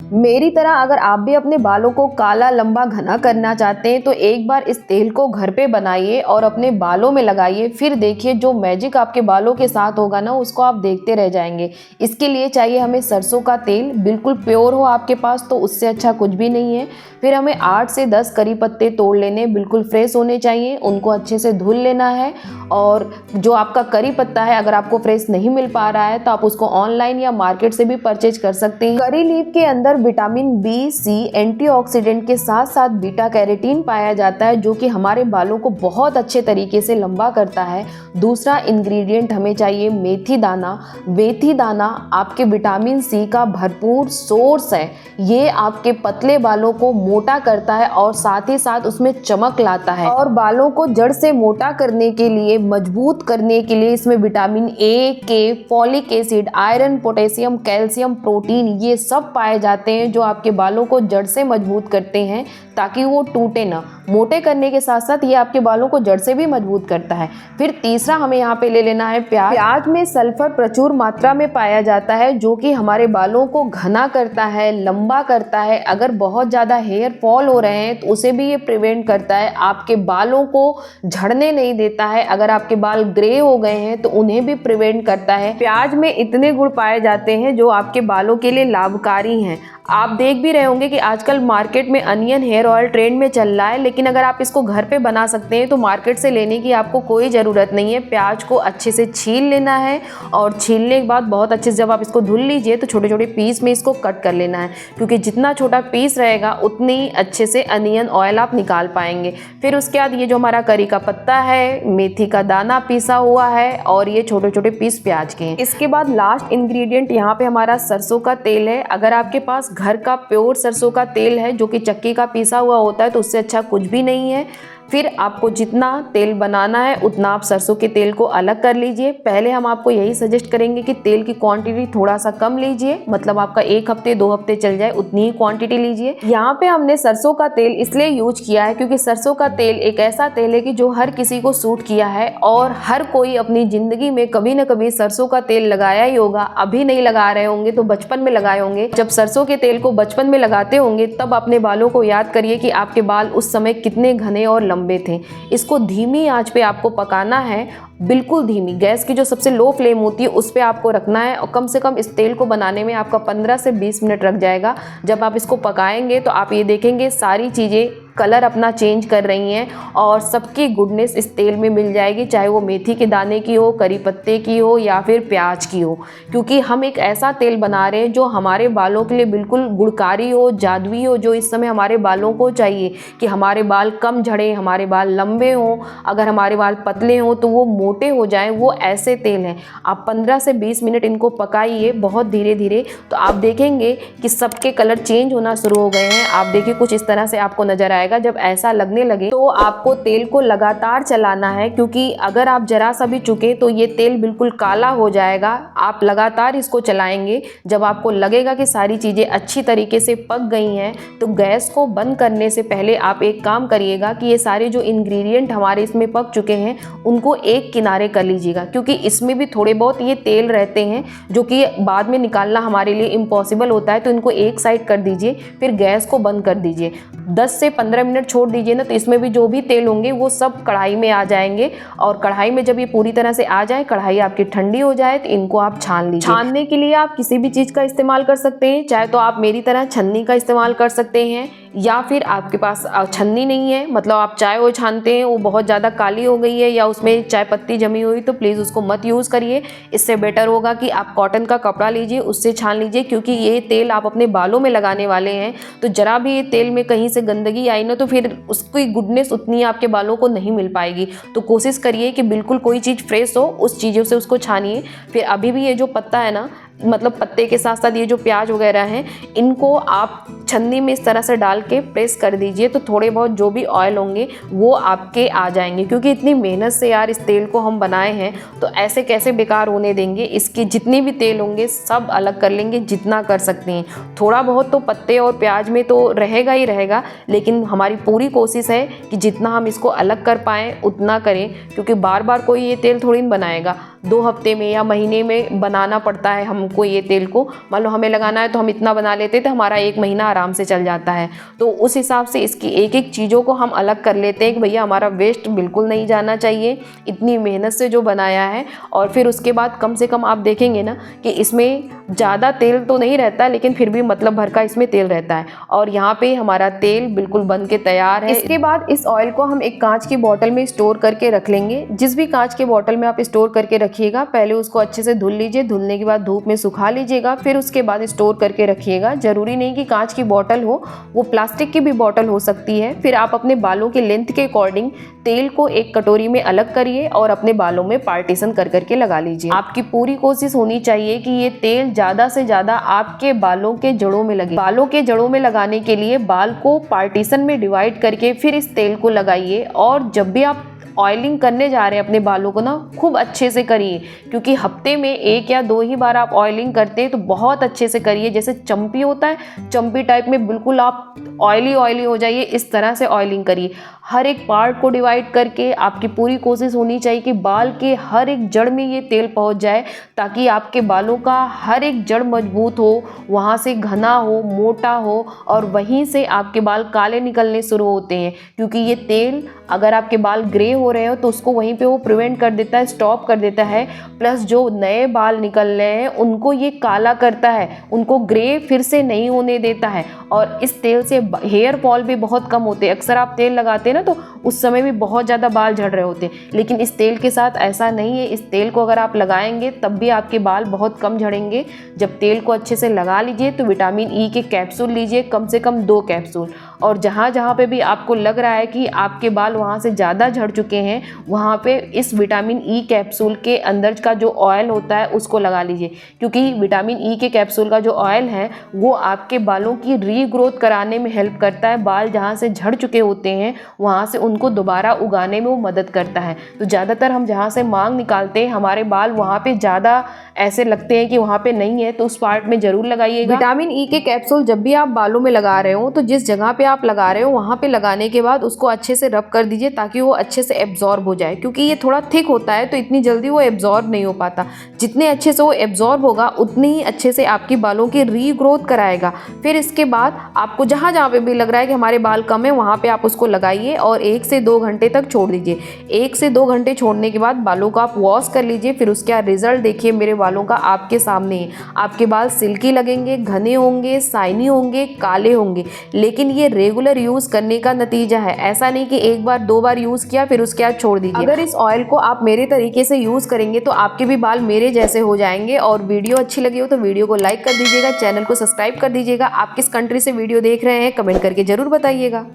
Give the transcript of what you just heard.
मेरी तरह अगर आप भी अपने बालों को काला, लंबा, घना करना चाहते हैं तो एक बार इस तेल को घर पे बनाइए और अपने बालों में लगाइए। फिर देखिए जो मैजिक आपके बालों के साथ होगा ना, उसको आप देखते रह जाएंगे। इसके लिए चाहिए हमें सरसों का तेल, बिल्कुल प्योर हो आपके पास तो उससे अच्छा कुछ भी नहीं है। फिर हमें 8 से 10 करी पत्ते तोड़ लेने, बिल्कुल फ्रेश होने चाहिए, उनको अच्छे से धुल लेना है। और जो आपका करी पत्ता है, अगर आपको फ्रेश नहीं मिल पा रहा है तो आप उसको ऑनलाइन या मार्केट से भी परचेज कर सकते हैं। करी लीफ के अंदर विटामिन बी, सी, एंटीऑक्सीडेंट के साथ साथ बीटा कैरोटीन पाया जाता है, जो कि हमारे बालों को बहुत अच्छे तरीके से लंबा करता है। दूसरा इंग्रेडिएंट हमें चाहिए मेथी दाना। मेथी दाना आपके विटामिन सी का भरपूर सोर्स है। ये आपके पतले बालों को मोटा करता है और साथ ही साथ उसमें चमक लाता है। और बालों को जड़ से मोटा करने के लिए, मजबूत करने के लिए इसमें विटामिन ए, के, folic acid, iron, potassium, calcium, protein, ये सब पाए जाते हैं जो आपके बालों को जड़ से मजबूत करते हैं ताकि वो टूटे ना। मोटे करने के साथ साथ ये आपके बालों को जड़ से भी मजबूत करता है। फिर तीसरा हमें यहाँ पे ले लेना है प्याज। प्याज में सल्फर प्रचुर मात्रा में पाया जाता है जो कि हमारे बालों को घना करता है, लंबा करता है। अगर बहुत ज़्यादा हेयर फॉल हो रहे हैं तो उसे भी ये प्रिवेंट करता है, आपके बालों को झड़ने नहीं देता है। अगर आपके बाल ग्रे हो गए हैं तो उन्हें भी प्रिवेंट करता है। प्याज में इतने गुण पाए जाते हैं जो आपके बालों के लिए लाभकारी हैं। आप देख भी रहे होंगे कि आजकल मार्केट में अनियन हेयर ऑयल ट्रेंड में चल रहा है, लेकिन अगर आप इसको घर पे बना सकते हैं तो मार्केट से लेने की आपको कोई ज़रूरत नहीं है। प्याज को अच्छे से छील लेना है और छीलने के बाद बहुत अच्छे से जब आप इसको धुल लीजिए तो छोटे छोटे पीस में इसको कट कर लेना है, क्योंकि जितना छोटा पीस रहेगा उतनी अच्छे से अनियन ऑयल आप निकाल पाएंगे। फिर उसके बाद ये जो हमारा करी का पत्ता है, मेथी का दाना पीसा हुआ है और ये छोटे छोटे पीस प्याज के हैं। इसके बाद लास्ट इंग्रेडिएंट यहाँ पे हमारा सरसों का तेल है। अगर आपके पास घर का प्योर सरसों का तेल है जो कि चक्की का पीसा हुआ होता है तो उससे अच्छा कुछ भी नहीं है। फिर आपको जितना तेल बनाना है उतना आप सरसों के तेल को अलग कर लीजिए। पहले हम आपको यही सजेस्ट करेंगे कि तेल की क्वांटिटी थोड़ा सा कम लीजिए, मतलब आपका 1 हफ्ते 2 हफ्ते चल जाए उतनी ही क्वांटिटी लीजिए। यहाँ पे हमने सरसों का तेल इसलिए यूज किया है क्योंकि सरसों का तेल एक ऐसा तेल है कि जो हर किसी को सूट किया है और हर कोई अपनी जिंदगी में कभी ना कभी सरसों का तेल लगाया ही होगा। अभी नहीं लगा रहे होंगे तो बचपन में लगाए होंगे। जब सरसों के तेल को बचपन में लगाते होंगे तब अपने बालों को याद करिए कि आपके बाल उस समय कितने घने और लंबे थे। इसको धीमी आंच पे आपको पकाना है, बिल्कुल धीमी। गैस की जो सबसे लो फ्लेम होती है उस पे आपको रखना है और कम से कम इस तेल को बनाने में आपका 15 से 20 मिनट लग जाएगा। जब आप इसको पकाएंगे तो आप ये देखेंगे सारी चीज़ें कलर अपना चेंज कर रही हैं और सबकी गुडनेस इस तेल में मिल जाएगी, चाहे वो मेथी के दाने की हो, करी पत्ते की हो या फिर प्याज की हो। क्योंकि हम एक ऐसा तेल बना रहे हैं जो हमारे बालों के लिए बिल्कुल गुणकारी हो, जादुई हो, जो इस समय हमारे बालों को चाहिए कि हमारे बाल कम झड़े, हमारे बाल लंबे हों, अगर हमारे बाल पतले हों तो वो मोटे हो जाएं। वो ऐसे तेल हैं। आप 15 से 20 मिनट इनको पकाइए बहुत धीरे धीरे, तो आप देखेंगे कि सबके कलर चेंज होना शुरू हो गए हैं। आप देखिए कुछ इस तरह से आपको नजर आएगा। जब ऐसा लगने लगे तो आपको तेल को लगातार चलाना है, क्योंकि अगर आप जरा सा भी चुके तो ये तेल बिल्कुल काला हो जाएगा। आप लगातार इसको चलाएंगे। जब आपको लगेगा कि सारी चीज़ें अच्छी तरीके से पक गई हैं तो गैस को बंद करने से पहले आप एक काम करिएगा कि ये सारे जो इंग्रेडिएंट हमारे इसमें पक चुके हैं उनको एक किनारे कर लीजिएगा, क्योंकि इसमें भी थोड़े बहुत ये तेल रहते हैं जो कि बाद में निकालना हमारे लिए इम्पॉसिबल होता है। तो इनको एक साइड कर दीजिए, फिर गैस को बंद कर दीजिए। 10 से 15 मिनट छोड़ दीजिए ना, तो इसमें भी जो भी तेल होंगे वो सब कढ़ाई में आ जाएंगे। और कढ़ाई में जब ये पूरी तरह से आ जाए, कढ़ाई आपकी ठंडी हो जाए, तो इनको आप छान लीजिए। छानने के लिए आप किसी भी चीज़ का इस्तेमाल कर सकते हैं, चाहे तो आप मेरी तरह छन्नी का इस्तेमाल कर सकते हैं, या फिर आपके पास छन्नी नहीं है, मतलब आप चाय वो छानते हैं वो बहुत ज़्यादा काली हो गई है या उसमें चाय पत्ती जमी हुई, तो प्लीज़ उसको मत यूज़ करिए। इससे बेटर होगा कि आप कॉटन का कपड़ा लीजिए, उससे छान लीजिए, क्योंकि ये तेल आप अपने बालों में लगाने वाले हैं। तो जरा भी ये तेल में कहीं से गंदगी आई ना तो फिर उसकी गुडनेस उतनी आपके बालों को नहीं मिल पाएगी। तो कोशिश करिए कि बिल्कुल कोई चीज़ फ्रेश हो, उस चीज़ों से उसको छानिए। फिर अभी भी ये जो पत्ता है ना, मतलब पत्ते के साथ साथ ये जो प्याज वगैरह हैं, इनको आप छन्नी में इस तरह से डाल के प्रेस कर दीजिए, तो थोड़े बहुत जो भी ऑयल होंगे वो आपके आ जाएंगे। क्योंकि इतनी मेहनत से यार इस तेल को हम बनाए हैं, तो ऐसे कैसे बेकार होने देंगे। इसके जितने भी तेल होंगे सब अलग कर लेंगे जितना कर सकते हैं। थोड़ा बहुत तो पत्ते और प्याज में तो रहेगा ही रहेगा, लेकिन हमारी पूरी कोशिश है कि जितना हम इसको अलग कर पाएँ उतना करें, क्योंकि बार बार कोई ये तेल थोड़ी न बनाएगा। 2 हफ्ते में या महीने में बनाना पड़ता है हमको ये तेल को। मान लो हमें लगाना है तो हम इतना बना लेते तो हमारा 1 महीना आराम से चल जाता है। तो उस हिसाब से इसकी एक-एक चीज़ों को हम अलग कर लेते हैं कि भैया हमारा वेस्ट बिल्कुल नहीं जाना चाहिए, इतनी मेहनत से जो बनाया है। और फिर उसके बाद कम से कम आप देखेंगे ना कि इसमें ज़्यादा तेल तो नहीं रहता, लेकिन फिर भी मतलब भर का इसमें तेल रहता है। और यहाँ पे हमारा तेल बिल्कुल बन के तैयार है। इसके बाद इस ऑयल को हम एक कांच की बोतल में स्टोर करके रख लेंगे। जिस भी कांच के बोतल में आप स्टोर करके रखिएगा, पहले उसको अच्छे से धुल लीजिए, धुलने के बाद धूप में सुखा लीजिएगा, फिर उसके बाद स्टोर करके रखिएगा। जरूरी नहीं कि कांच की बोतल हो, वो प्लास्टिक की भी बोतल हो सकती है। फिर आप अपने बालों के लेंथ के अकॉर्डिंग तेल को एक कटोरी में अलग करिए और अपने बालों में पार्टीशन कर करके लगा लीजिए। आपकी पूरी कोशिश होनी चाहिए कि ये तेल ज़्यादा से ज़्यादा आपके बालों के जड़ों में लगे। बालों के जड़ों में लगाने के लिए बाल को पार्टीशन में डिवाइड करके फिर इस तेल को लगाइए। और जब भी आप ऑयलिंग करने जा रहे हैं अपने बालों को ना, खूब अच्छे से करिए, क्योंकि हफ्ते में 1 या 2 ही बार आप ऑयलिंग करते हैं तो बहुत अच्छे से करिए। जैसे चंपी होता है, चंपी टाइप में बिल्कुल आप ऑयली ऑयली हो जाइए, इस तरह से ऑयलिंग करिए। हर एक पार्ट को डिवाइड करके आपकी पूरी कोशिश होनी चाहिए कि बाल के हर एक जड़ में ये तेल पहुंच जाए, ताकि आपके बालों का हर एक जड़ मजबूत हो, वहाँ से घना हो, मोटा हो, और वहीं से आपके बाल काले निकलने शुरू होते हैं। क्योंकि ये तेल अगर आपके बाल ग्रे हो रहे हो तो उसको वहीं पे वो प्रिवेंट कर देता है, स्टॉप कर देता है। प्लस जो नए बाल निकल रहे हैं उनको ये काला करता है, उनको ग्रे फिर से नहीं होने देता है। और इस तेल से हेयर फॉल भी बहुत कम होते हैं। अक्सर आप तेल लगाते हैं ना तो उस समय भी बहुत ज़्यादा बाल झड़ रहे होते हैं, लेकिन इस तेल के साथ ऐसा नहीं है। इस तेल को अगर आप लगाएंगे तब भी आपके बाल बहुत कम झड़ेंगे। जब तेल को अच्छे से लगा लीजिए तो विटामिन ई के कैप्सूल लीजिए, कम से कम 2 कैप्सूल। और जहाँ जहाँ पे भी आपको लग रहा है कि आपके बाल वहाँ से ज़्यादा झड़ चुके हैं, वहाँ पे इस विटामिन ई कैप्सूल के अंदर का जो ऑयल होता है उसको लगा लीजिए। क्योंकि विटामिन ई के कैप्सूल का जो ऑयल है वो आपके बालों की रीग्रोथ कराने में हेल्प करता है। बाल जहाँ से झड़ चुके होते हैं वहाँ से उनको दोबारा उगाने में वो मदद करता है। तो ज़्यादातर हम जहाँ से मांग निकालते हैं हमारे बाल वहाँ पे ज़्यादा ऐसे लगते हैं कि वहाँ पे नहीं है, तो उस पार्ट में ज़रूर लगाइएगा। विटामिन ई के कैप्सूल जब भी आप बालों में लगा रहे हो तो जिस जगह पे आप लगा रहे हो वहाँ पे लगाने के बाद उसको अच्छे से रब कर दीजिए, ताकि वो अच्छे से एब्जॉर्ब हो जाए। क्योंकि ये थोड़ा थिक होता है तो इतनी जल्दी वो एब्जॉर्ब नहीं हो पाता। जितने अच्छे से वो एब्जॉर्ब होगा उतनी ही अच्छे से आपकी बालों की रीग्रोथ कराएगा। फिर इसके बाद आपको जहाँ जहाँ पे भी लग रहा है कि हमारे बाल कम है वहाँ पे आप उसको लगाइए और 1 से 2 घंटे तक छोड़ दीजिए। 1 से 2 घंटे छोड़ने के बाद बालों को आप वॉश कर लीजिए। फिर उसका रिजल्ट देखिए मेरे बालों का आपके सामने है। आपके बाल सिल्की लगेंगे, घने होंगे, शाइनी होंगे, काले होंगे। लेकिन ये रेगुलर यूज़ करने का नतीजा है, ऐसा नहीं कि 1 बार 2 बार यूज़ किया फिर उसके बाद छोड़ दीजिए। अगर इस ऑयल को आप मेरे तरीके से यूज़ करेंगे तो आपके भी बाल मेरे जैसे हो जाएंगे। और वीडियो अच्छी लगी हो तो वीडियो को लाइक कर दीजिएगा, चैनल को सब्सक्राइब कर दीजिएगा। आप किस कंट्री से वीडियो देख रहे हैं कमेंट करके ज़रूर बताइएगा।